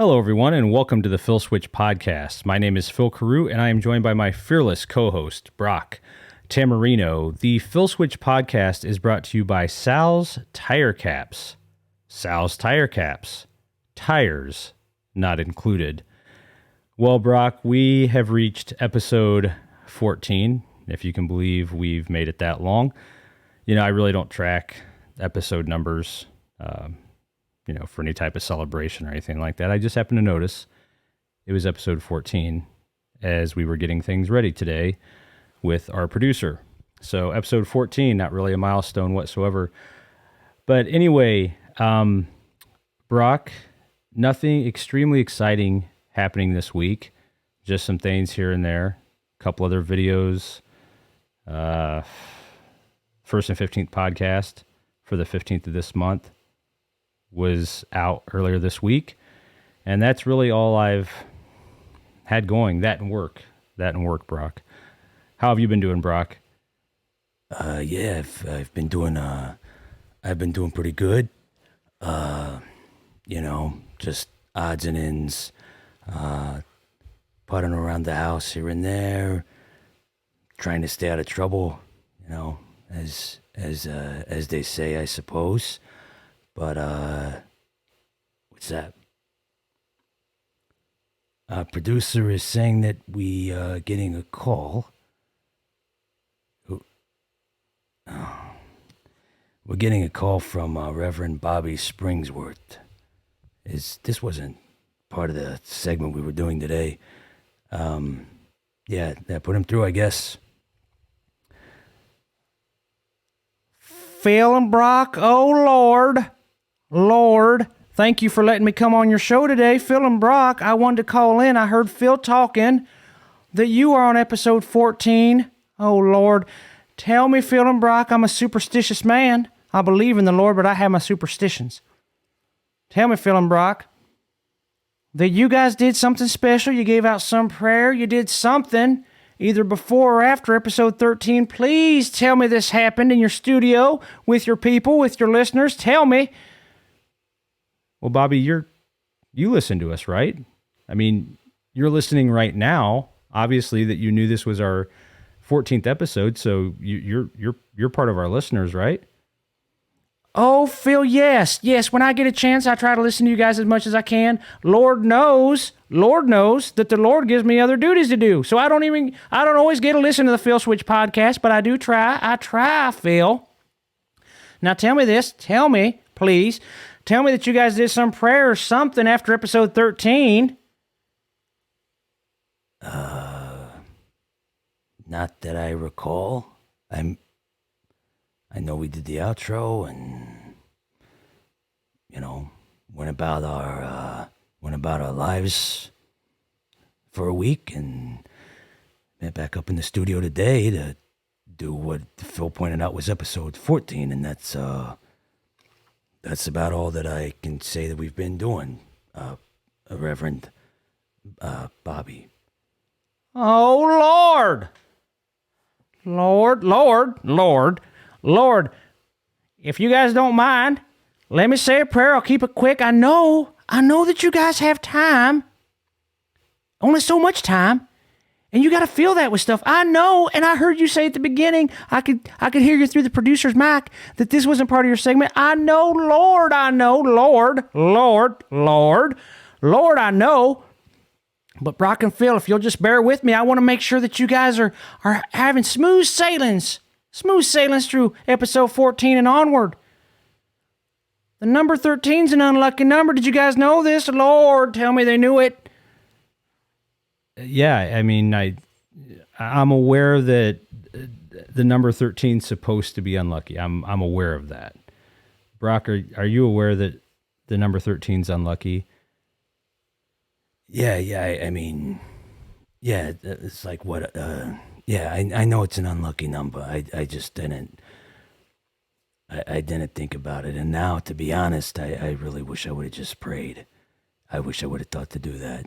Hello, everyone, and welcome to the Phil Switch Podcast. My name is Phil Carew, and I am joined by my fearless co-host, Brock Tamarino. The Phil Switch Podcast is brought to you by Sal's Tire Caps. Sal's Tire Caps. Tires not included. Well, Brock, we have reached episode 14, if you can believe we've made it that long. You know, I really don't track episode numbers, for any type of celebration or anything like that. I just happened to notice it was episode 14 as we were getting things ready today with our producer. So episode 14, not really a milestone whatsoever. But anyway, Brock, nothing extremely exciting happening this week. Just some things here and there. A couple other videos. First and 15th podcast for the 15th of this month was out earlier this week. And that's really all I've had going. That and work, Brock. How have you been doing, Brock? I've been doing pretty good. Just odds and ends, putting around the house here and there, trying to stay out of trouble, as they say, I suppose. But, what's that? Our producer is saying that we are getting a call. We're getting a call from Reverend Bobby Springsworth. This wasn't part of the segment we were doing today. Put him through, I guess. Phil and Brock, oh Lord, thank you for letting me come on your show today. Phil and Brock, I wanted to call in. I heard Phil talking that you are on episode 14. Oh, Lord. Tell me, Phil and Brock, I'm a superstitious man. I believe in the Lord, but I have my superstitions. Tell me, Phil and Brock, that you guys did something special. You gave out some prayer. You did something either before or after episode 13. Please tell me this happened in your studio with your people, with your listeners. Tell me. Well, Bobby, you listen to us, right? I mean, you're listening right now. Obviously, that you knew this was our 14th episode, so you're part of our listeners, right? Oh, Phil, yes. When I get a chance, I try to listen to you guys as much as I can. Lord knows that the Lord gives me other duties to do. So I don't always get to listen to the Phil Switch podcast, but I do try. I try, Phil. Now tell me this. Tell me, please. Tell me that you guys did some prayer or something after episode 13. Not that I recall. I know we did the outro and, went about our lives for a week and met back up in the studio today to do what Phil pointed out was episode 14, and that's about all that I can say that we've been doing, Reverend Bobby. Oh, Lord, if you guys don't mind, let me say a prayer. I'll keep it quick. I know that you guys have time. Only so much time. And you got to feel that with stuff. I know, and I heard you say at the beginning, I could hear you through the producer's mic, that this wasn't part of your segment. I know, Lord, I know. But Brock and Phil, if you'll just bear with me, I want to make sure that you guys are having smooth sailings through episode 14 and onward. The number 13 is an unlucky number. Did you guys know this? Lord, tell me they knew it. Yeah, I mean, I'm aware that the number 13 is supposed to be unlucky. I'm aware of that. Brock, are you aware that the number 13 is unlucky? Yeah, it's like what, I know it's an unlucky number. I just didn't think about it. And now, to be honest, I really wish I would have just prayed. I wish I would have thought to do that.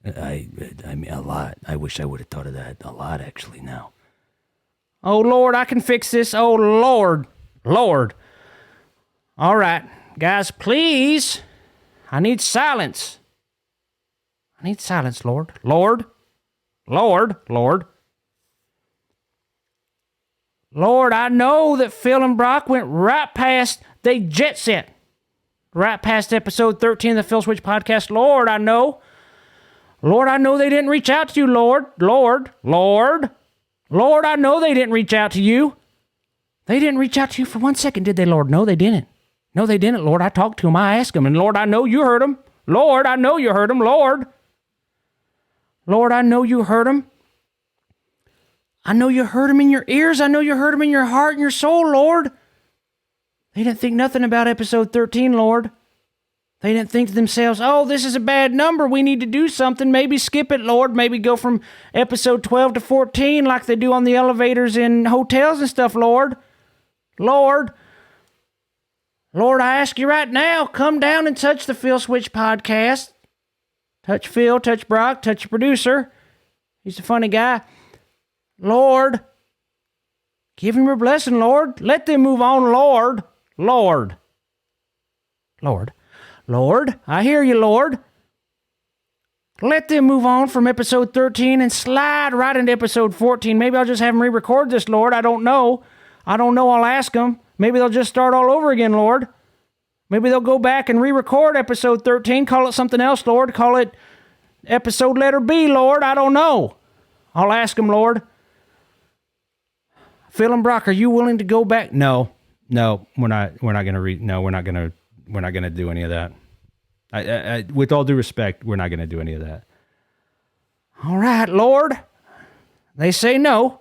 I mean, a lot. I wish I would have thought of that a lot, actually, now. Oh, Lord, I can fix this. Oh, Lord. All right, guys, please I need silence. I need silence, Lord. Lord. Lord. Lord. Lord, I know that Phil and Brock went right past, they jet set. Right past episode 13 of the Phil Switch podcast. Lord, I know. Lord, I know they didn't reach out to you, Lord. Lord. Lord. Lord, I know they didn't reach out to you. They didn't reach out to you for 1 second, did they, Lord? No, they didn't. No, they didn't, Lord. I talked to them. I asked them. And Lord, I know you heard them. Lord, I know you heard them. Lord. Lord, I know you heard them. I know you heard them in your ears. I know you heard them in your heart and your soul, Lord. They didn't think nothing about episode 13, Lord. They didn't think to themselves, oh, this is a bad number. We need to do something. Maybe skip it, Lord. Maybe go from episode 12 to 14 like they do on the elevators in hotels and stuff, Lord. Lord. Lord, I ask you right now, come down and touch the Phil Switch podcast. Touch Phil, touch Brock, touch the producer. He's a funny guy. Lord, give him your blessing, Lord. Let them move on, Lord. Lord. Lord. Lord, I hear you, Lord. Let them move on from episode 13 and slide right into episode 14. Maybe I'll just have them re-record this, Lord. I don't know. I'll ask them. Maybe they'll just start all over again, Lord. Maybe they'll go back and re-record episode 13, call it something else, Lord. Call it episode letter B, Lord. I don't know. I'll ask them, Lord. Phil and Brock, are you willing to go back? No, we're not going to do any of that. I, with all due respect, we're not going to do any of that. All right, Lord. They say no.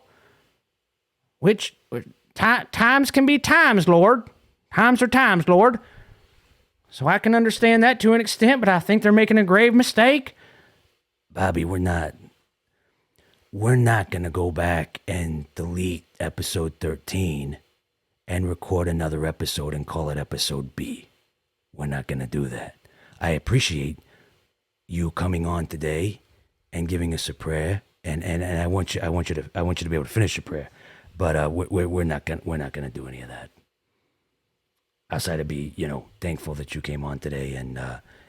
Which times can be times, Lord. Times are times, Lord. So I can understand that to an extent, but I think they're making a grave mistake. Bobby, we're not going to go back and delete episode 13 and record another episode and call it episode B. We're not going to do that. I appreciate you coming on today and giving us a prayer, and I want you to be able to finish your prayer. But we're not gonna do any of that. Outside of be thankful that you came on today and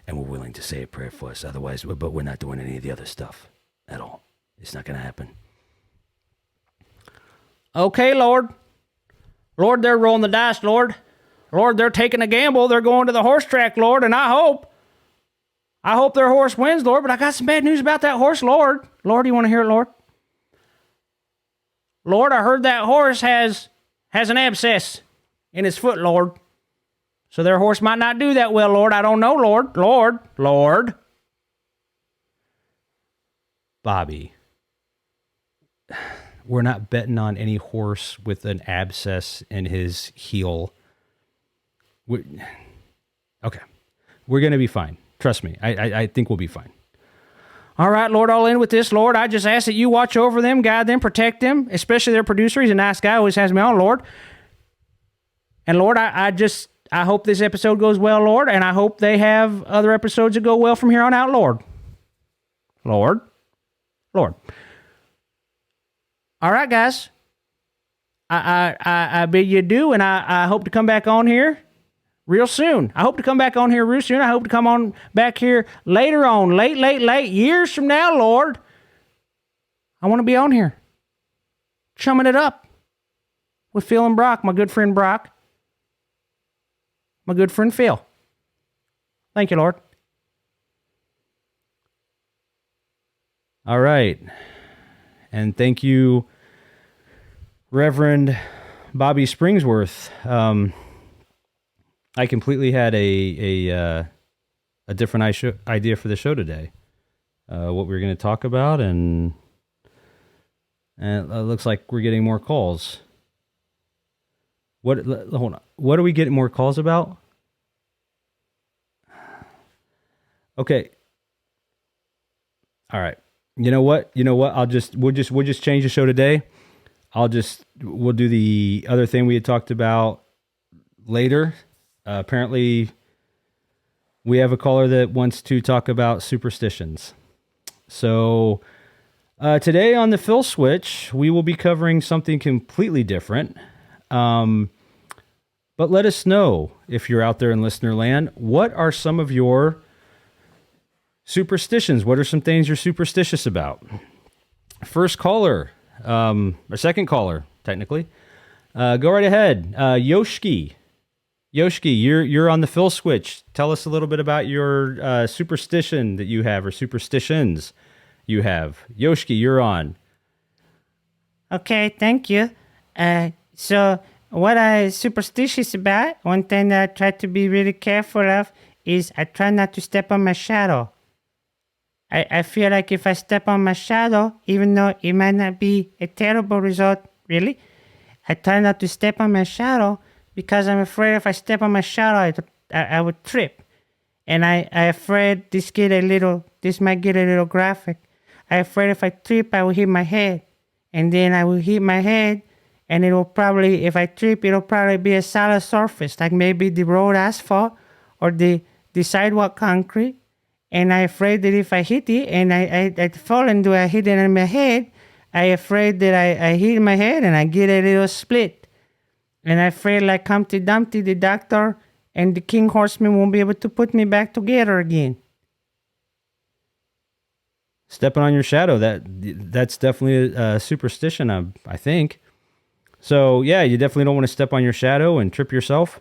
we're willing to say a prayer for us. Otherwise, but we're not doing any of the other stuff at all. It's not gonna happen. Okay, Lord. Lord, they're rolling the dice, Lord. Lord, they're taking a gamble. They're going to the horse track, Lord, and I hope their horse wins, Lord, but I got some bad news about that horse, Lord. Lord, you want to hear it, Lord? Lord, I heard that horse has an abscess in his foot, Lord. So their horse might not do that well, Lord. I don't know, Lord. Lord. Bobby, we're not betting on any horse with an abscess in his heel. Okay. We're going to be fine. Trust me. I think we'll be fine. All right, Lord, I'll end with this, Lord. I just ask that you watch over them, guide them, protect them, especially their producer. He's a nice guy, always has me on, Lord. And Lord, I hope this episode goes well, Lord, and I hope they have other episodes that go well from here on out, Lord. Lord. All right, guys. I bid you adieu, and I hope to come back on here real soon. I hope to come back on here real soon. I hope to come on back here later on, late, years from now, Lord. I want to be on here, chumming it up with Phil and Brock, my good friend Brock, my good friend Phil. Thank you, Lord. All right. And thank you, Reverend Bobby Springsworth. I completely had a different idea for the show today. What we were going to talk about, and it looks like we're getting more calls. Hold on. What are we getting more calls about? Okay. All right. You know what? We'll just change the show today. We'll do the other thing we had talked about later. Apparently, we have a caller that wants to talk about superstitions. So, today on the Phil Switch, we will be covering something completely different. But let us know, if you're out there in listener land, what are some of your Superstitions. What are some things you're superstitious about? First caller, or second caller, technically. Go right ahead. Yoshki. Yoshki, you're on the Phil Switch. Tell us a little bit about your superstition that you have, or superstitions you have. Yoshki, you're on. Okay, thank you. So what I superstitious about, one thing that I try to be really careful of is I try not to step on my shadow. I feel like if I step on my shadow, even though it might not be a terrible result, really, I try not to step on my shadow because I'm afraid if I step on my shadow, I would trip. And I afraid this might get a little graphic. I'm afraid if I trip, I will hit my head. And then I will hit my head, and if I trip, it'll probably be a solid surface, like maybe the road asphalt or the sidewalk concrete. And I'm afraid that if I hit it and I fall into it, I hit it in my head, I'm afraid that I hit my head and I get a little split. And I'm afraid like Humpty Dumpty, the doctor and the King Horseman won't be able to put me back together again. Stepping on your shadow, that's definitely a superstition, I think. So, yeah, you definitely don't want to step on your shadow and trip yourself,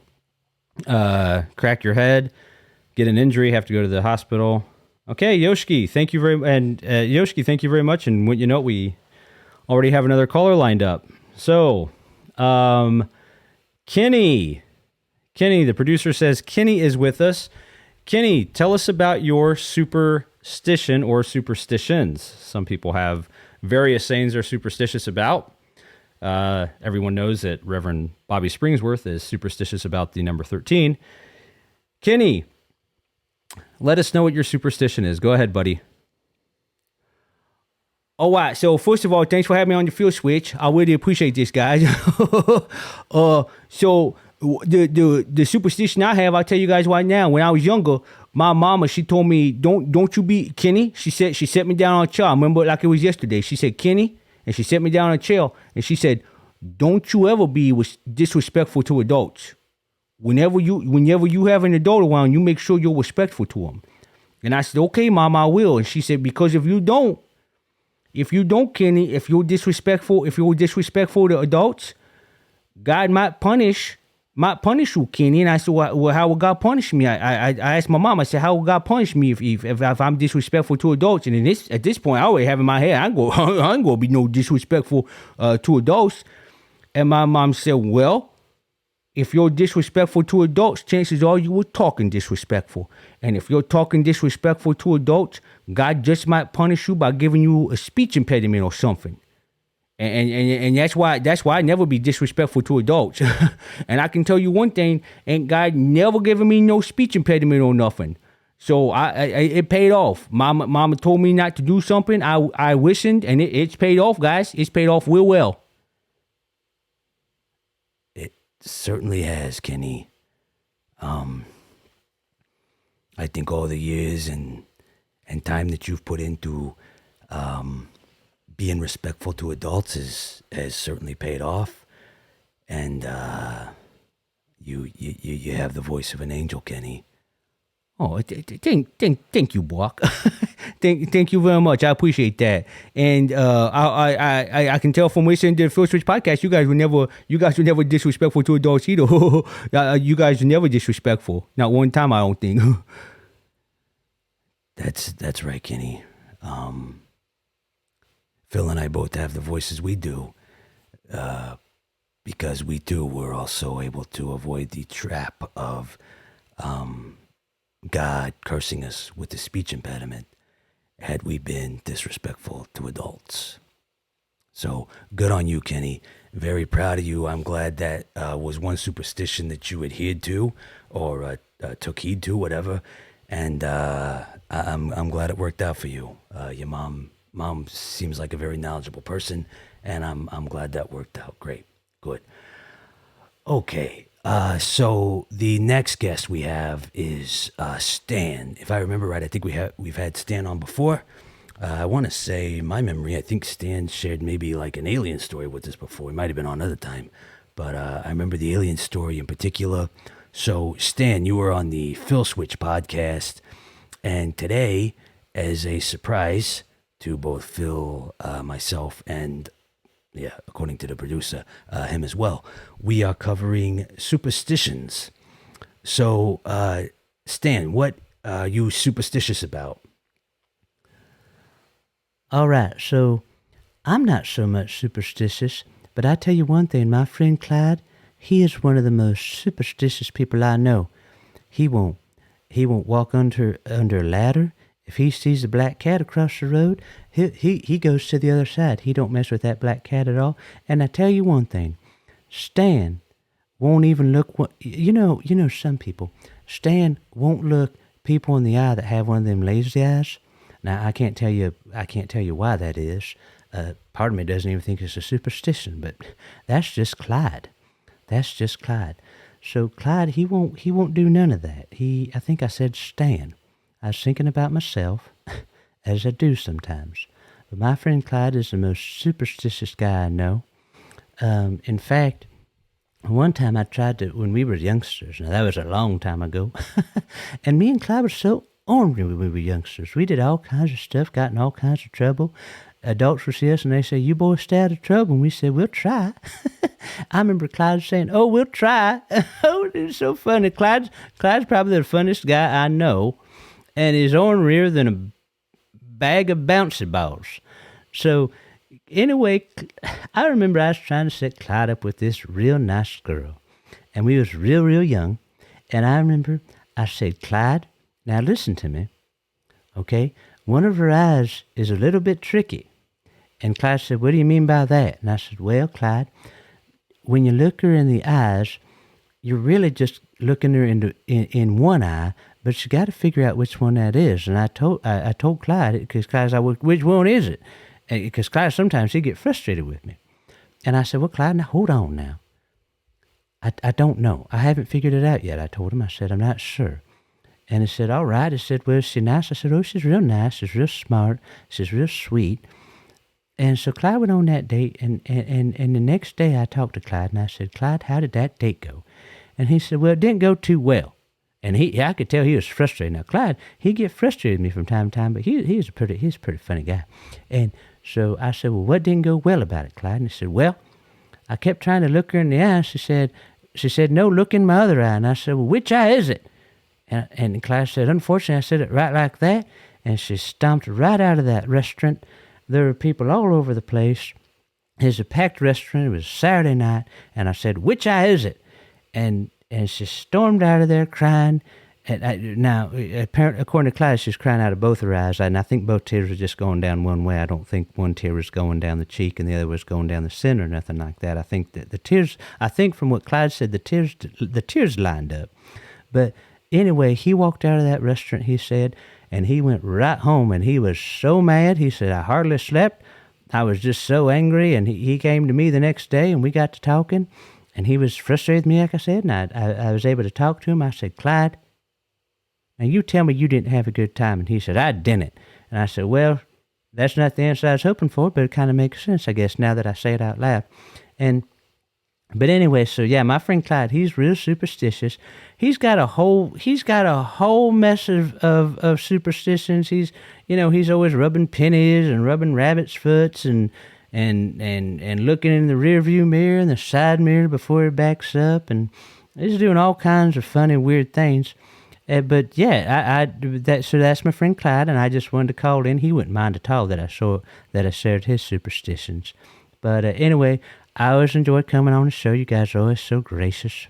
crack your head, get an injury, have to go to the hospital. Okay, Yoshki, thank you very much. And wouldn't you know, we already have another caller lined up. So, Kenny, the producer says Kenny is with us. Kenny, tell us about your superstition or superstitions. Some people have various sayings they're superstitious about. Everyone knows that Reverend Bobby Springsworth is superstitious about the number 13. Kenny, let us know what your superstition is. Go ahead, buddy. All right. So first of all, thanks for having me on the Field Switch. I really appreciate this, guys. So the superstition I have, I'll tell you guys right now. When I was younger, my mama, she told me, don't you be Kenny. She set me down on a chair. I remember like it was yesterday. She said, Kenny, and she set me down on a chair, and she said, don't you ever be disrespectful to adults. Whenever you have an adult around, you make sure you're respectful to them. And I said, okay, Mom, I will. And she said, because if you don't, Kenny, if you're disrespectful to adults, God might punish you, Kenny. And I said, well, how will God punish me? I asked my mom, I said, how will God punish me if I'm disrespectful to adults? And at this point, I already have in my head, I ain't going to be no disrespectful to adults. And my mom said, well, if you're disrespectful to adults, chances are you were talking disrespectful. And if you're talking disrespectful to adults, God just might punish you by giving you a speech impediment or something. And that's why I never be disrespectful to adults. And I can tell you one thing, ain't God never given me no speech impediment or nothing. So it paid off. Mama told me not to do something. I listened, and it's paid off, guys. It's paid off real well. Certainly has, Kenny. I think all the years and time that you've put into being respectful to adults has certainly paid off, and you have the voice of an angel, Kenny. Oh, thank you, Brock. thank you very much. I appreciate that. And I can tell from listening to the Field Switch podcast, you guys were never disrespectful to adults either. You guys were never disrespectful. Not one time, I don't think. That's right, Kenny. Phil and I both have the voices we do, because we too were also able to avoid the trap of God cursing us with the speech impediment had we been disrespectful to adults. So good on you, Kenny. Very proud of you. I'm glad that was one superstition that you adhered to or took heed to, whatever. And I'm glad it worked out for you. Your mom seems like a very knowledgeable person, and I'm glad that worked out. Great, good. Okay. So the next guest we have is Stan. If I remember right, I think we've had Stan on before. I want to say, my memory, I think Stan shared maybe like an alien story with us before. He might have been on another time, but I remember the alien story in particular. So Stan, you were on the Phil Switch podcast, and today as a surprise to both Phil, myself, and according to the producer, him as well. We are covering superstitions. So, Stan, what are you superstitious about? All right, so I'm not so much superstitious, but I tell you one thing, my friend Clyde, he is one of the most superstitious people I know. He won't walk under a ladder. If he sees a black cat across the road, he goes to the other side. He don't mess with that black cat at all. And I tell you one thing, Stan won't even look. You know some people. Stan won't look people in the eye that have one of them lazy eyes. Now I can't tell you why that is. Part of me doesn't even think it's a superstition, but that's just Clyde. That's just Clyde. So Clyde, he won't do none of that. I think I said Stan. I was thinking about myself, as I do sometimes. But my friend Clyde is the most superstitious guy I know. In fact, one time I tried to, when we were youngsters, now that was a long time ago, and me and Clyde were so ornery when we were youngsters. We did all kinds of stuff, got in all kinds of trouble. Adults would see us and they say, "You boys stay out of trouble." And we said, "We'll try." I remember Clyde saying, "Oh, we'll try." Oh, it's so funny. Clyde's probably the funniest guy I know, and he's ornerier than a bag of bouncy balls. So anyway, I remember I was trying to set Clyde up with this real nice girl, and we was real, real young. And I remember I said, "Clyde, now listen to me, okay? One of her eyes is a little bit tricky." And Clyde said, "What do you mean by that?" And I said, "Well, Clyde, when you look her in the eyes, you're really just looking her in one eye, but you got to figure out which one that is." And I told Clyde, because Clyde said, "Well, which one is it?" Because Clyde, sometimes he'd get frustrated with me. And I said, "Well, Clyde, now hold on now. I don't know. I haven't figured it out yet." I told him, I said, "I'm not sure." And he said, "All right." He said, "Well, is she nice?" I said, "Oh, she's real nice. She's real smart. She's real sweet." And so Clyde went on that date, and the next day I talked to Clyde, and I said, "Clyde, how did that date go?" And he said, "Well, it didn't go too well." And I could tell he was frustrated. Now, Clyde, he'd get frustrated with me from time to time, but he's a pretty funny guy. And so I said, "Well, what didn't go well about it, Clyde?" And he said, "Well, I kept trying to look her in the eye." She said, "No, look in my other eye." And I said, "Well, which eye is it?" And Clyde said, "Unfortunately, I said it right like that." And she stomped right out of that restaurant. There were people all over the place. It was a packed restaurant. It was Saturday night. And I said, "Which eye is it?" And she stormed out of there crying. And now, apparently, according to Clyde, she was crying out of both her eyes. And I think both tears were just going down one way. I don't think one tear was going down the cheek and the other was going down the center or nothing like that. I think that the tears, from what Clyde said, the tears lined up. But anyway, he walked out of that restaurant, he said, and he went right home, and he was so mad. He said, "I hardly slept. I was just so angry." And he came to me the next day, and we got to talking, and he was frustrated with me, like I said, and I was able to talk to him. I said, "Clyde, now you tell me you didn't have a good time." And he said, "I didn't." And I said, "Well, that's not the answer I was hoping for, but it kind of makes sense, I guess, now that I say it out loud." But anyway, so yeah, my friend Clyde, he's real superstitious. He's got a whole mess of superstitions. He's always rubbing pennies and rubbing rabbit's foots and looking in the rear view mirror and the side mirror before he backs up, and he's doing all kinds of funny, weird things. But yeah, so that's my friend Clyde, and I just wanted to call in. He wouldn't mind at all that I shared his superstitions. But anyway, I always enjoy coming on the show. You guys are always so gracious.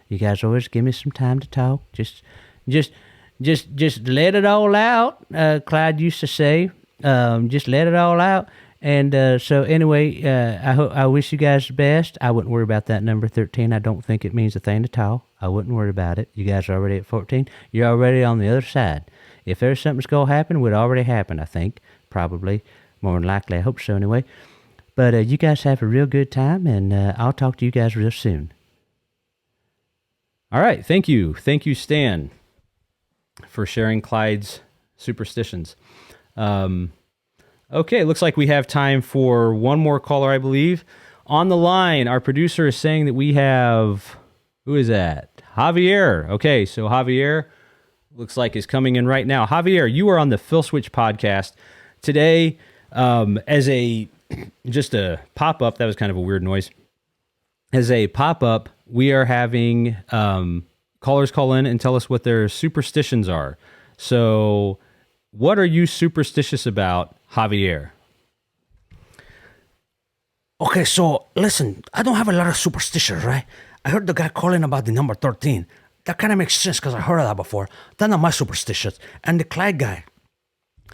You guys always give me some time to talk. Just let it all out. Clyde used to say, just let it all out. And so anyway, I wish you guys the best. I wouldn't worry about that number 13. I don't think it means a thing at all. I wouldn't worry about it. You guys are already at 14. You're already on the other side. If there's something's going to happen, it would already happen, I think. Probably. More than likely. I hope so anyway. But you guys have a real good time, and I'll talk to you guys real soon. All right. Thank you. Thank you, Stan, for sharing Clyde's superstitions. Okay, looks like we have time for one more caller, I believe. On the line, our producer is saying that we have... Who is that? Javier. Okay, so Javier, looks like is coming in right now. Javier, you are on the Phil Switch podcast today. As a just a pop up, that was kind of a weird noise. As a pop up, we are having callers call in and tell us what their superstitions are. So, what are you superstitious about, Javier? Okay, so listen, I don't have a lot of superstitions, right? I heard the guy calling about the number 13. That kind of makes sense because I heard of that before. That's not my superstitions. And the Clyde guy,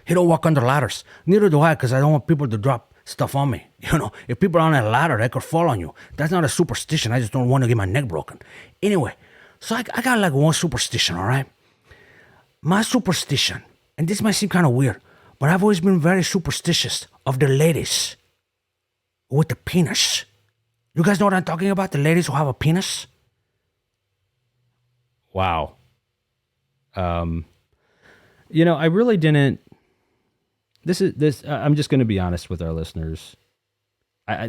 he don't walk under ladders. Neither do I, because I don't want people to drop stuff on me. You know, if people are on a ladder, they could fall on you. That's not a superstition. I just don't want to get my neck broken. Anyway, so I got like one superstition, all right? My superstition, and this might seem kind of weird, but I've always been very superstitious of the ladies with the penis. You guys know what I'm talking about? The ladies who have a penis? Wow. You know, I really didn't. I'm just going to be honest with our listeners.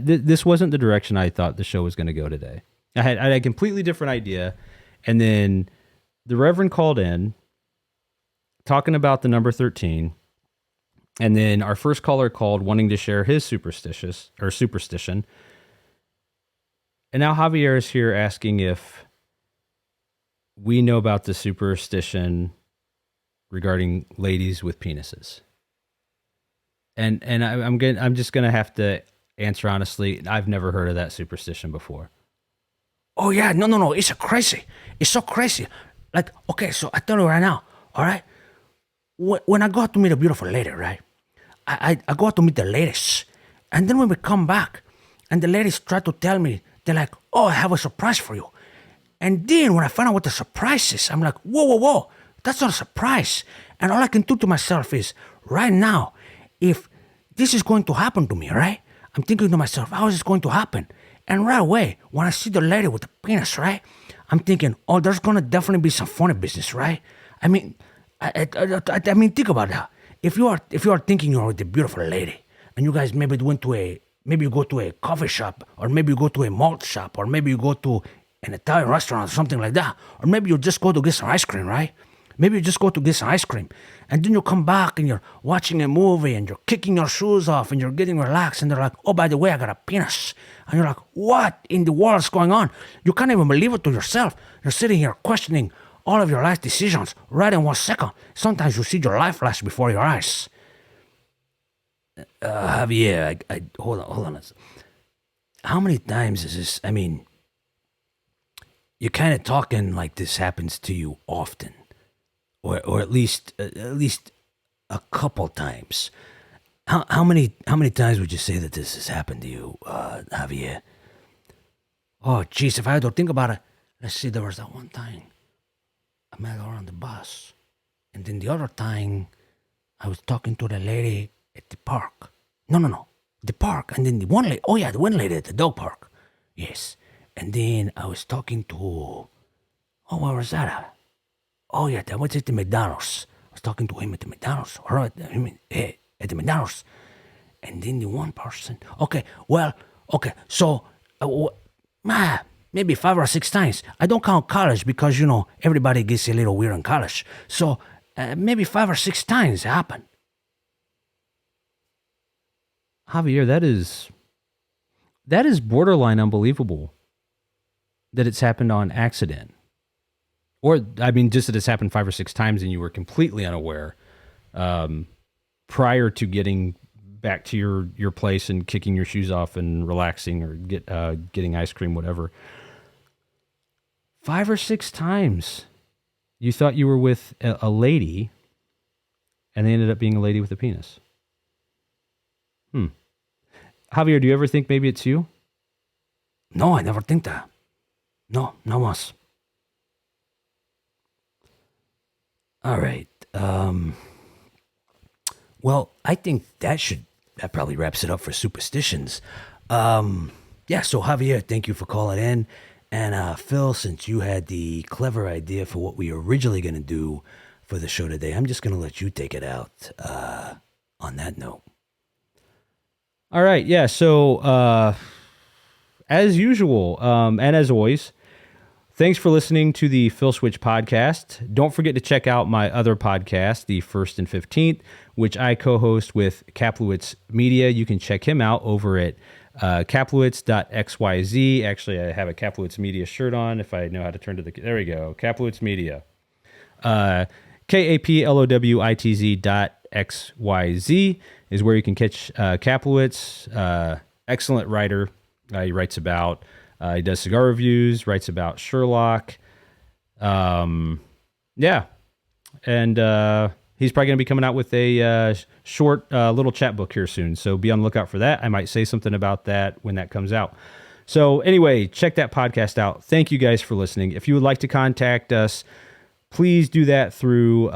This wasn't the direction I thought the show was going to go today. I had a completely different idea, and then the Reverend called in talking about the number 13, and then our first caller called wanting to share his superstition, and now Javier is here asking if we know about the superstition regarding ladies with penises. And I'm just gonna have to answer honestly. I've never heard of that superstition before. Oh yeah, no, it's crazy. It's so crazy. Like, okay, so I tell you right now, all right? When I go out to meet a beautiful lady, right? I go out to meet the ladies. And then when we come back, and the ladies try to tell me, they're like, oh, I have a surprise for you. And then when I find out what the surprise is, I'm like, whoa, that's not a surprise. And all I can do to myself is, right now, if this is going to happen to me, right? I'm thinking to myself, how is this going to happen? And right away, when I see the lady with the penis, right? I'm thinking, oh, there's going to definitely be some funny business, right? I mean, I mean, think about that. If you are thinking you're with a beautiful lady, and you guys maybe you go to a coffee shop, or maybe you go to a malt shop, or maybe you go to an Italian restaurant or something like that, or maybe you just go to get some ice cream, right? Maybe you just go to get some ice cream, and then you come back and you're watching a movie and you're kicking your shoes off and you're getting relaxed, and they're like, oh, by the way, I got a penis. And you're like, what in the world is going on? You can't even believe it to yourself. You're sitting here questioning all of your life decisions right in 1 second. Sometimes you see your life flash before your eyes. Javier, hold on. How many times is this? I mean, you're kind of talking like this happens to you often, or at least a couple times. How many times would you say that this has happened to you, Javier? Oh, geez, if I had to think about it, let's see, there was that one time I met her on the bus. And then the other time, I was talking to the lady at the park. No, the park. And then the one lady, the one lady at the dog park. Yes. And then I was talking to, where was that at? Oh, yeah, that was at the McDonald's. I was talking to him at the McDonald's. All right, at the McDonald's. And then the one person, so, maybe 5 or 6 times. I don't count college because, everybody gets a little weird in college. So, maybe 5 or 6 times it happened. Javier, that is borderline unbelievable that it's happened on accident. Or, I mean, just that it's happened 5 or 6 times and you were completely unaware prior to getting back to your place and kicking your shoes off and relaxing or getting ice cream, whatever. 5 or 6 times you thought you were with a lady and they ended up being a lady with a penis. Javier, do you ever think maybe it's you? No, I never think that. No once. All right. Well, I think that probably wraps it up for superstitions. So Javier, thank you for calling in. And Phil, since you had the clever idea for what we were originally going to do for the show today, I'm just going to let you take it out on that note. All right. Yeah. So as usual, and as always, Thanks for listening to the Phil Switch podcast. Don't forget to check out my other podcast, the 1st and 15th, which I co-host with Kaplowitz Media. You can check him out over at kaplowitz.xyz. Actually, I have a Kaplowitz Media shirt on if I know how to turn to the... There we go. Kaplowitz Media. KAPLOWITZ.xyz is where you can catch Kaplowitz. Excellent writer. He writes about... he does cigar reviews, writes about Sherlock. Yeah. And he's probably going to be coming out with a short little chat book here soon. So be on the lookout for that. I might say something about that when that comes out. So anyway, check that podcast out. Thank you guys for listening. If you would like to contact us, please do that through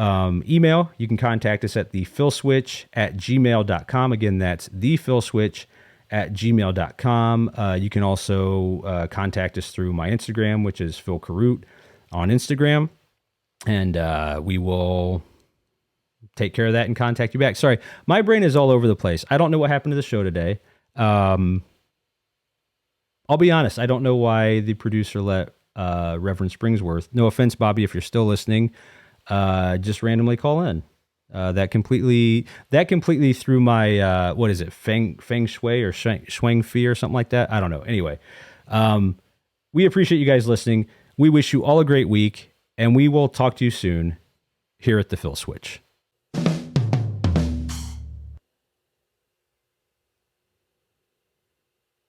email. You can contact us at thefilswitch@gmail.com. Again, that's thefilswitch@gmail.com. You can also contact us through my Instagram, which is Phil Carute on Instagram. And we will take care of that and contact you back. Sorry, my brain is all over the place. I don't know what happened to the show today. I'll be honest. I don't know why the producer let Reverend Springsworth, no offense, Bobby, if you're still listening, just randomly call in. That completely threw my, what is it? Feng Shui or Shuang Fi or something like that. I don't know. Anyway, we appreciate you guys listening. We wish you all a great week, and we will talk to you soon here at the Phil Switch.